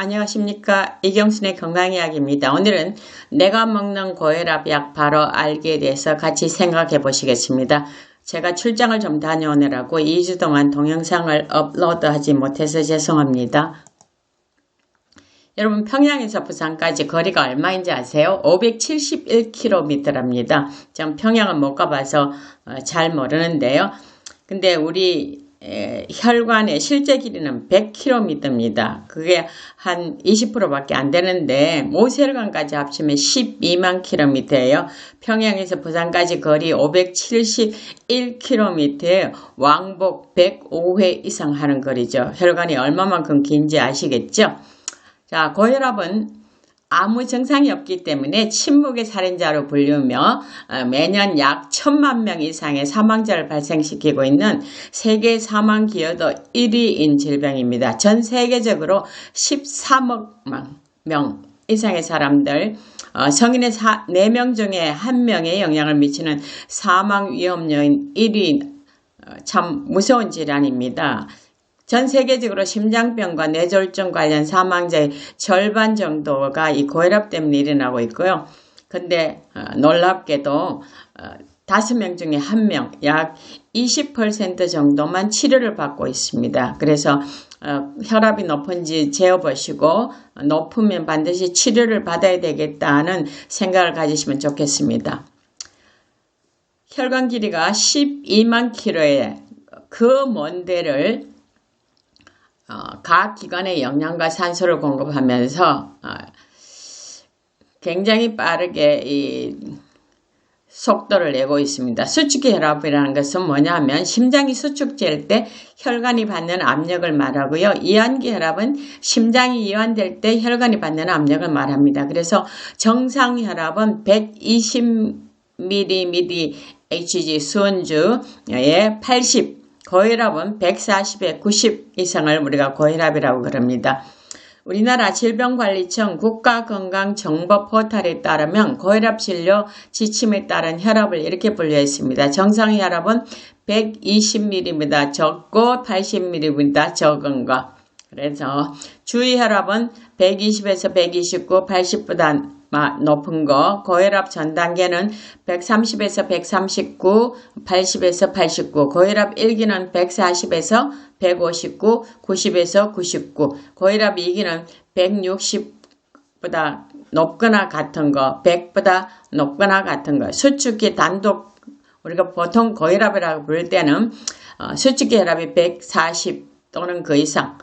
안녕하십니까. 이경순의 건강이야기입니다. 오늘은 내가 먹는 고혈압 약 바로 알기에 대해서 같이 생각해 보시겠습니다. 제가 출장을 좀 다녀오느라고 2주 동안 동영상을 업로드하지 못해서 죄송합니다. 여러분, 평양에서 부산까지 거리가 얼마인지 아세요? 571km랍니다. 전 평양은 못 가봐서 잘 모르는데요. 근데 우리 혈관의 실제 길이는 100km입니다. 그게 한 20%밖에 안 되는데 모세혈관까지 합치면 12만 km예요. 평양에서 부산까지 거리 571km에 왕복 105회 이상 하는 거리죠. 혈관이 얼마만큼 긴지 아시겠죠? 자, 고혈압은 아무 증상이 없기 때문에 침묵의 살인자로 불리우며 매년 약 1000만 명 이상의 사망자를 발생시키고 있는 세계 사망 기여도 1위인 질병입니다. 전 세계적으로 13억 명 이상의 사람들, 성인의 4명 중에 1명에 영향을 미치는 사망 위험 요인 1위인 참 무서운 질환입니다. 전 세계적으로 심장병과 뇌졸중 관련 사망자의 절반 정도가 이 고혈압 때문에 일어나고 있고요. 근데 놀랍게도 5명 중에 1명, 약 20% 정도만 치료를 받고 있습니다. 그래서 혈압이 높은지 재어보시고 높으면 반드시 치료를 받아야 되겠다는 생각을 가지시면 좋겠습니다. 혈관 길이가 12만 km에 그 먼 데를 각 기관에 영양과 산소를 공급하면서 굉장히 빠르게 이 속도를 내고 있습니다. 수축기 혈압이라는 것은 뭐냐면 심장이 수축될 때 혈관이 받는 압력을 말하고요. 이완기 혈압은 심장이 이완될 때 혈관이 받는 압력을 말합니다. 그래서 정상 혈압은 120mmHg 수은주에 80, 고혈압은 140에 90 이상을 우리가 고혈압이라고 그럽니다. 우리나라 질병관리청 국가건강정보 포털에 따르면 고혈압 진료 지침에 따른 혈압을 이렇게 분류했습니다. 정상 혈압은 120mm보다 적고 80mm보다 적은 거. 그래서 주의 혈압은 120에서 129, 80보다 높은 거, 고혈압 전 단계는 130에서 139, 80에서 89, 고혈압 1기는 140에서 159, 90에서 99, 고혈압 2기는 160보다 높거나 같은 거, 100보다 높거나 같은 거, 수축기 단독, 우리가 보통 고혈압이라고 부를 때는 수축기 혈압이 140 또는 그 이상,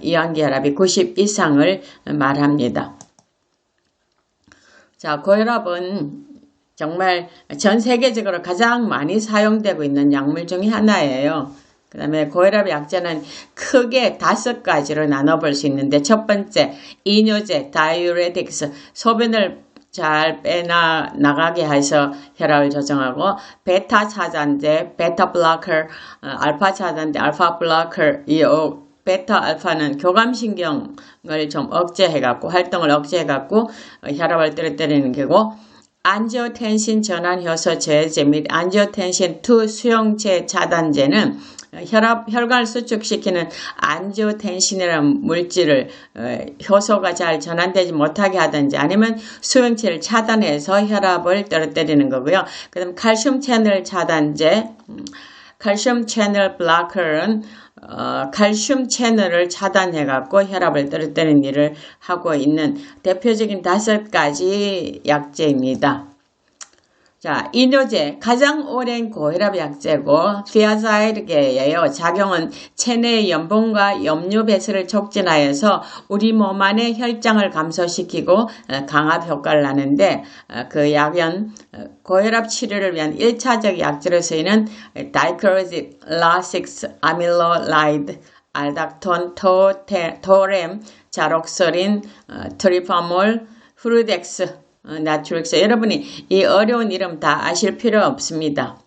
이완기 혈압이 90 이상을 말합니다. 자, 고혈압은 정말 전 세계적으로 가장 많이 사용되고 있는 약물 중에 하나예요. 그 다음에 고혈압 약제는 크게 5가지로 나눠볼 수 있는데, 첫 번째, 이뇨제, 다이유레틱스, 소변을 잘 빼나가게 해서 혈압을 조정하고, 베타 차단제, 베타 블로커, 알파 차단제, 알파 블로커, 베타 알파는 교감신경을 좀 억제해갖고, 활동을 억제해갖고, 혈압을 떨어뜨리는 거고, 안지오텐신 전환효소 제어제 및 안지오텐신2 수용체 차단제는 혈관을 수축시키는 안지오텐신이라는 물질을 효소가 잘 전환되지 못하게 하든지 아니면 수용체를 차단해서 혈압을 떨어뜨리는 거고요. 그 다음 칼슘 채널 차단제, 칼슘 채널 블로커는 칼슘 채널을 차단해갖고 혈압을 떨어뜨리는 일을 하고 있는 대표적인 5가지 약제입니다. 자, 이뇨제, 가장 오랜 고혈압 약제고 티아자이르계예요. 작용은 체내의 염분과 염류 배설을 촉진하여서 우리 몸 안의 혈장을 감소시키고 강압 효과를 하는데, 그 약은 고혈압 치료를 위한 1차적 약제로 쓰이는 다이크로직, 라식스, 아밀로라이드, 알닥톤, 토렘, 자록소린, 트리파몰, 후르덱스, 나트릭스. 여러분이 이 어려운 이름 다 아실 필요 없습니다.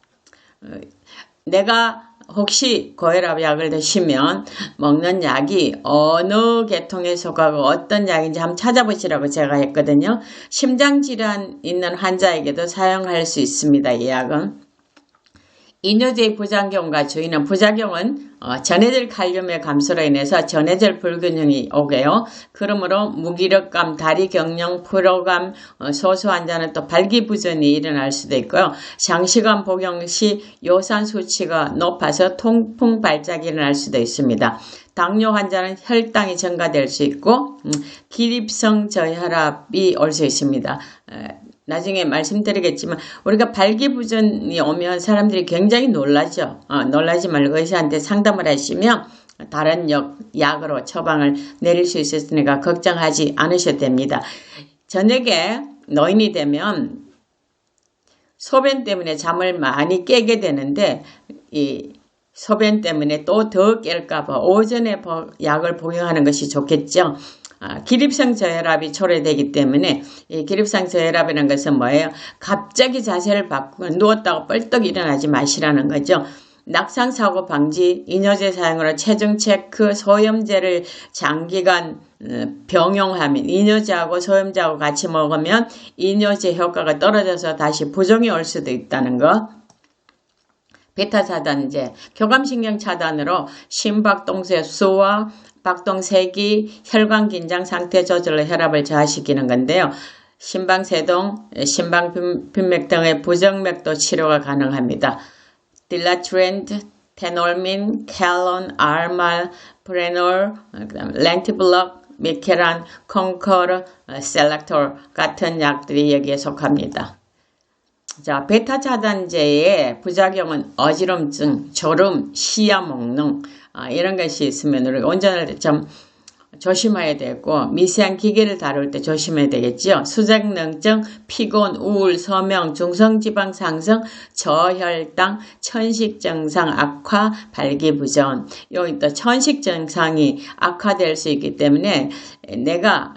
내가 혹시 고혈압 약을 드시면 먹는 약이 어느 계통에 속하고 어떤 약인지 한번 찾아보시라고 제가 했거든요. 심장질환 있는 환자에게도 사용할 수 있습니다. 이 약은. 이뇨제의 부작용과 주의는 부작용은 전해질 칼륨의 감소로 인해서 전해질 불균형이 오고요. 그러므로 무기력감, 다리 경련, 피로감, 소수 환자는 또 발기부전이 일어날 수도 있고요. 장시간 복용 시 요산 수치가 높아서 통풍 발작이 일어날 수도 있습니다. 당뇨 환자는 혈당이 증가될 수 있고 기립성 저혈압이 올 수 있습니다. 나중에 말씀드리겠지만 우리가 발기부전이 오면 사람들이 굉장히 놀라죠. 놀라지 말고 의사한테 상담을 하시면 다른 약으로 처방을 내릴 수 있으니까 걱정하지 않으셔도 됩니다. 저녁에 노인이 되면 소변 때문에 잠을 많이 깨게 되는데 이 소변 때문에 또 더 깰까봐 오전에 약을 복용하는 것이 좋겠죠. 기립성 저혈압이 초래되기 때문에 이 기립성 저혈압이라는 것은 뭐예요? 갑자기 자세를 바꾸고 누웠다가 뻘떡 일어나지 마시라는 거죠. 낙상사고 방지, 이뇨제 사용으로 체중 체크, 소염제를 장기간 병용하면 이뇨제하고 소염제하고 같이 먹으면 이뇨제 효과가 떨어져서 다시 부종이 올 수도 있다는 거. 베타 차단제, 교감신경 차단으로 심박동수와 박동세기, 혈관 긴장 상태 조절로 혈압을 저하시키는 건데요. 심방세동, 심방빈맥 등의 부정맥도 치료가 가능합니다. 딜라트렌드, 테놀민, 캘론, 아르말, 프레놀, 렌티블럭, 미케란, 콩커르, 셀락톨 같은 약들이 여기에 속합니다. 자, 베타 차단제의 부작용은 어지럼증, 졸음, 시야 목능 이런 것이 있으면 우리가 운전할 때 좀 조심해야 되고 미세한 기계를 다룰 때 조심해야 되겠죠. 수족냉증, 피곤, 우울, 서명, 중성지방 상승, 저혈당, 천식 증상 악화, 발기부전. 여기 또 천식 증상이 악화될 수 있기 때문에 내가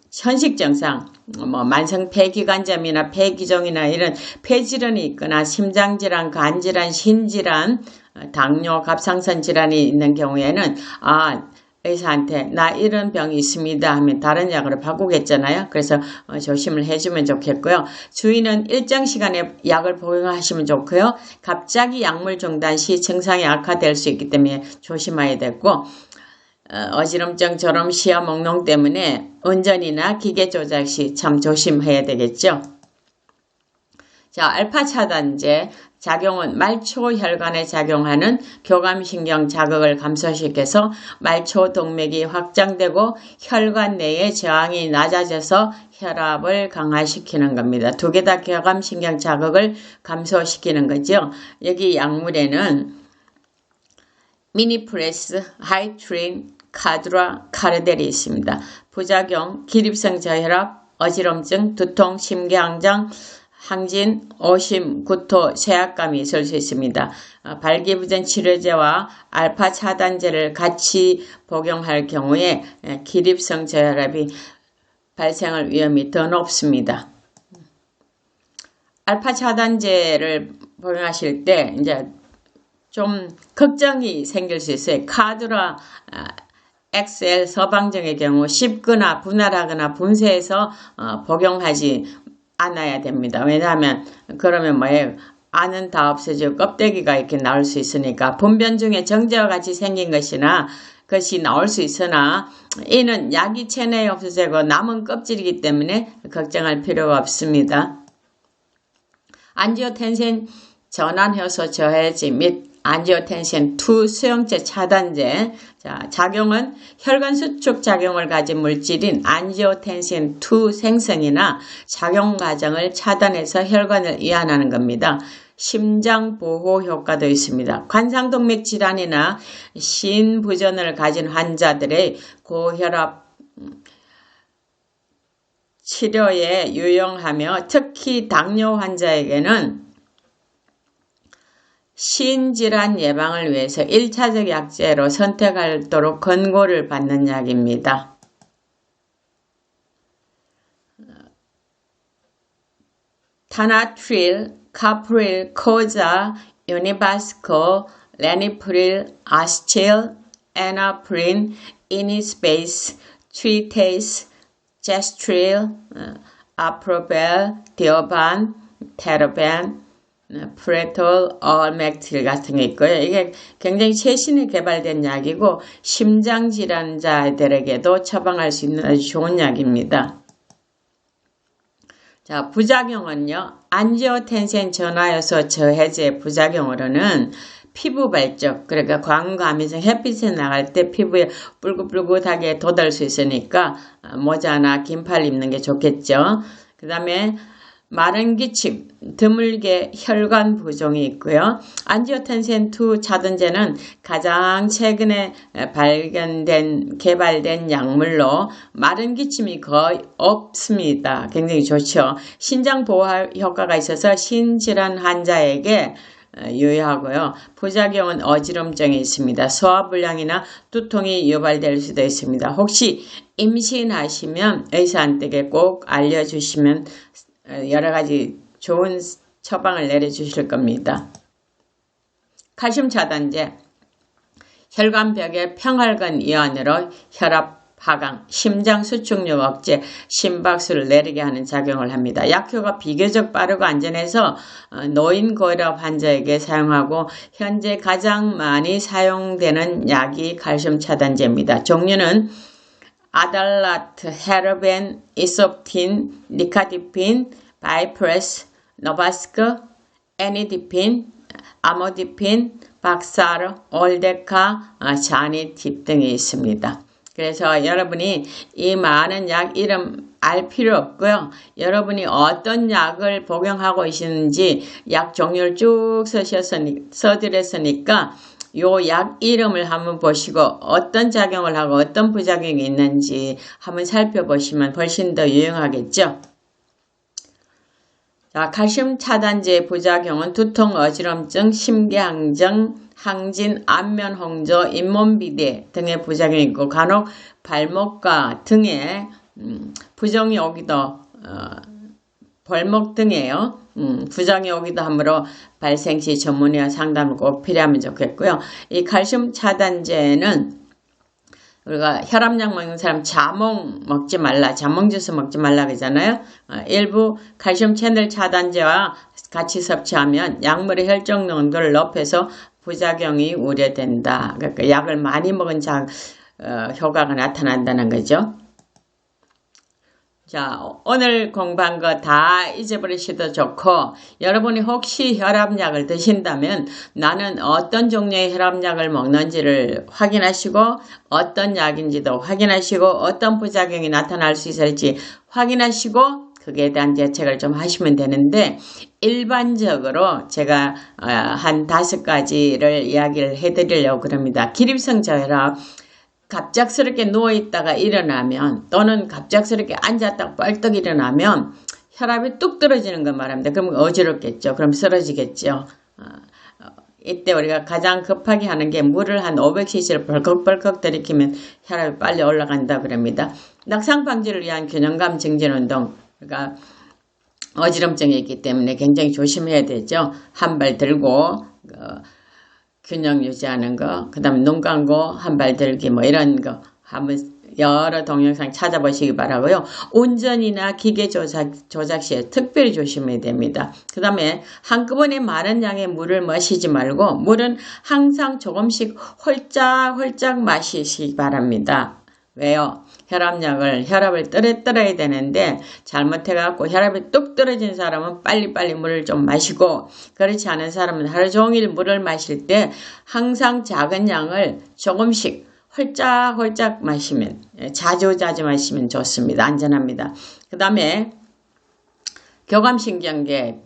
천식 증상, 만성 폐기관점이나 폐기종이나 이런 폐질환이 있거나 심장질환, 간질환, 신질환, 당뇨, 갑상선 질환이 있는 경우에는 의사한테 나 이런 병이 있습니다 하면 다른 약으로 바꾸겠잖아요. 그래서 조심을 해주면 좋겠고요. 주의는 일정 시간에 약을 복용하시면 좋고요. 갑자기 약물 중단 시 증상이 악화될 수 있기 때문에 조심해야 되고 어지럼증, 졸음, 시야 목농 때문에 운전이나 기계 조작 시 참 조심해야 되겠죠. 자, 알파 차단제 작용은 말초 혈관에 작용하는 교감신경 자극을 감소시켜서 말초 동맥이 확장되고 혈관 내의 저항이 낮아져서 혈압을 강화시키는 겁니다. 두 개 다 교감신경 자극을 감소시키는 거죠. 여기 약물에는 미니프레스, 하이트린, 카드라, 카르델이 있습니다. 부작용, 기립성 저혈압, 어지럼증, 두통, 심경장, 항진, 오심, 구토, 쇠약감이 있을 수 있습니다. 발기부전 치료제와 알파 차단제를 같이 복용할 경우에 기립성 저혈압이 발생할 위험이 더 높습니다. 알파 차단제를 복용하실 때 이제 좀 걱정이 생길 수 있어요. 카드라 XL 서방정의 경우 씹거나 분할하거나 분쇄해서 복용하지 않아야 됩니다. 왜냐하면 그러면 뭐예요? 안은 다 없어지고 껍데기가 이렇게 나올 수 있으니까 분변 중에 정제와 같이 생긴 것이 나올 수 있으나 이는 약이 체내에 없어지고 남은 껍질이기 때문에 걱정할 필요가 없습니다. 안지오텐신 전환효소 저해제 및 안지오텐신2 수용체 차단제. 자, 작용은 혈관 수축 작용을 가진 물질인 안지오텐신2 생성이나 작용 과정을 차단해서 혈관을 이완하는 겁니다. 심장 보호 효과도 있습니다. 관상동맥 질환이나 신부전을 가진 환자들의 고혈압 치료에 유용하며 특히 당뇨 환자에게는 신질환 예방을 위해서 1차적 약제로 선택하도록 권고를 받는 약입니다. 타나트릴, 카프릴, 코자, 유니바스코, 레니프릴, 아스틸, 에나프린, 이니스페이스, 트리테이스, 제스트릴, 아프로벨, 디오반, 테로벤, 프레톨, 얼맥틸 같은 게 있고요. 이게 굉장히 최신에 개발된 약이고 심장 질환자들에게도 처방할 수 있는 아주 좋은 약입니다. 자, 부작용은요. 안지오텐신 전하요소 저해제 부작용으로는 피부 발적, 그러니까 광감이성 햇빛에 나갈 때 피부에 뿔긋뿔긋하게 돋을 수 있으니까 모자나 긴팔 입는 게 좋겠죠. 그 다음에 마른 기침, 드물게 혈관 부종이 있고요. 안지오텐신2 차단제는 가장 최근에 개발된 약물로 마른 기침이 거의 없습니다. 굉장히 좋죠. 신장 보호 효과가 있어서 신질환 환자에게 유효하고요. 부작용은 어지럼증이 있습니다. 소화불량이나 두통이 유발될 수도 있습니다. 혹시 임신하시면 의사한테 꼭 알려주시면 여러 가지 좋은 처방을 내려주실 겁니다. 칼슘 차단제, 혈관벽의 평활근 이완으로 혈압 하강, 심장 수축력 억제, 심박수를 내리게 하는 작용을 합니다. 약효가 비교적 빠르고 안전해서 노인 고혈압 환자에게 사용하고 현재 가장 많이 사용되는 약이 칼슘 차단제입니다. 종류는 아달라트, 헤르벤, 이소프틴, 니카디핀, 바이프레스, 노바스크, 애니디핀, 아모디핀, 박사르, 올데카, 자니팁 등이 있습니다. 그래서 여러분이 이 많은 약 이름 알 필요 없고요. 여러분이 어떤 약을 복용하고 계시는지 약 종류를 쭉 써드렸으니까 요 약 이름을 한번 보시고 어떤 작용을 하고 어떤 부작용이 있는지 한번 살펴보시면 훨씬 더 유용하겠죠. 자, 칼슘 차단제의 부작용은 두통, 어지럼증, 심계항정, 항진, 안면 홍조, 잇몸비대 등의 부작용이 있고 간혹 발목과 등에 부종이 오기도 벌목 등에요. 부종이 오기도 하므로 발생 시 전문의와 상담을 꼭 필요하면 좋겠고요. 이 칼슘 차단제는 우리가 혈압약 먹는 사람 자몽 먹지 말라, 자몽 주스 먹지 말라 그러잖아요. 일부 칼슘 채널 차단제와 같이 섭취하면 약물의 혈중 농도를 높여서 부작용이 우려된다. 그러니까 약을 많이 먹은 효과가 나타난다는 거죠. 자, 오늘 공부한 거 다 잊어버리셔도 좋고 여러분이 혹시 혈압약을 드신다면 나는 어떤 종류의 혈압약을 먹는지를 확인하시고 어떤 약인지도 확인하시고 어떤 부작용이 나타날 수 있을지 확인하시고 거기에 대한 대책을 좀 하시면 되는데 일반적으로 제가 한 5가지를 이야기를 해드리려고 그럽니다. 기립성 저혈압, 갑작스럽게 누워있다가 일어나면 또는 갑작스럽게 앉았다가 뻘떡 일어나면 혈압이 뚝 떨어지는 걸 말합니다. 그럼 어지럽겠죠. 그럼 쓰러지겠죠. 이때 우리가 가장 급하게 하는 게 물을 한 500cc를 벌컥벌컥 들이키면 혈압이 빨리 올라간다 그럽니다. 낙상 방지를 위한 균형감 증진 운동, 그러니까 어지럼증이 있기 때문에 굉장히 조심해야 되죠. 한 발 들고 균형 유지하는 거, 그 다음에 눈 감고 한 발 들기 뭐 이런 거 한번 여러 동영상 찾아보시기 바라고요. 운전이나 기계 조작 시에 특별히 조심해야 됩니다. 그 다음에 한꺼번에 많은 양의 물을 마시지 말고 물은 항상 조금씩 홀짝홀짝 마시시기 바랍니다. 왜요? 혈압을 떨어야 되는데 잘못해갖고 혈압이 뚝 떨어진 사람은 빨리빨리 물을 좀 마시고 그렇지 않은 사람은 하루 종일 물을 마실 때 항상 작은 양을 조금씩 홀짝홀짝 마시면 자주 마시면 좋습니다. 안전합니다. 그 다음에 교감신경계를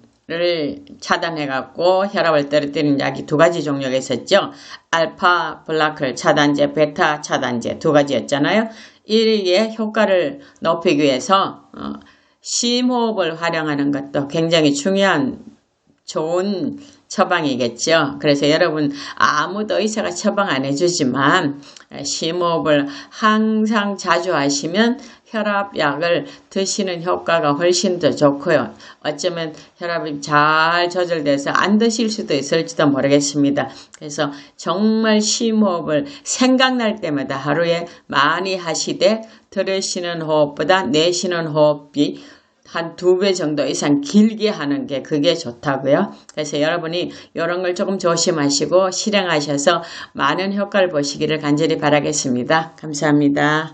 차단해갖고 혈압을 떨어뜨리는 약이 2가지 종류가 있었죠. 알파 블라클 차단제, 베타 차단제 2가지였잖아요. 이의 효과를 높이기 위해서 심호흡을 활용하는 것도 굉장히 중요한 좋은 처방이겠죠. 그래서 여러분 아무도 의사가 처방 안 해주지만 심호흡을 항상 자주 하시면 혈압약을 드시는 효과가 훨씬 더 좋고요. 어쩌면 혈압이 잘 조절돼서 안 드실 수도 있을지도 모르겠습니다. 그래서 정말 심호흡을 생각날 때마다 하루에 많이 하시되 들으시는 호흡보다 내쉬는 호흡이 한 2배 정도 이상 길게 하는 게 그게 좋다고요. 그래서 여러분이 이런 걸 조금 조심하시고 실행하셔서 많은 효과를 보시기를 간절히 바라겠습니다. 감사합니다.